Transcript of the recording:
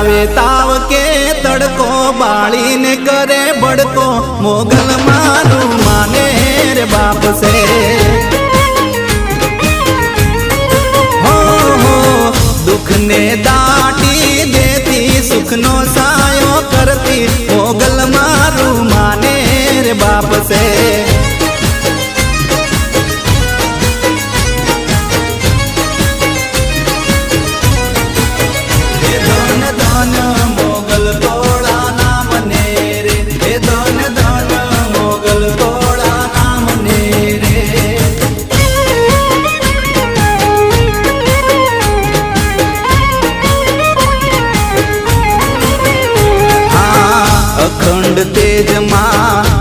આવે તાવ કે તડકો બાળીને કરે બડકો મોગલ મારું માને રે બાપ છે હો દુઃખ ને દાટી દેતી સુખનો સાયો કરતી મોગલ મારું માને રે બાપ છે અખંડ તેજ માં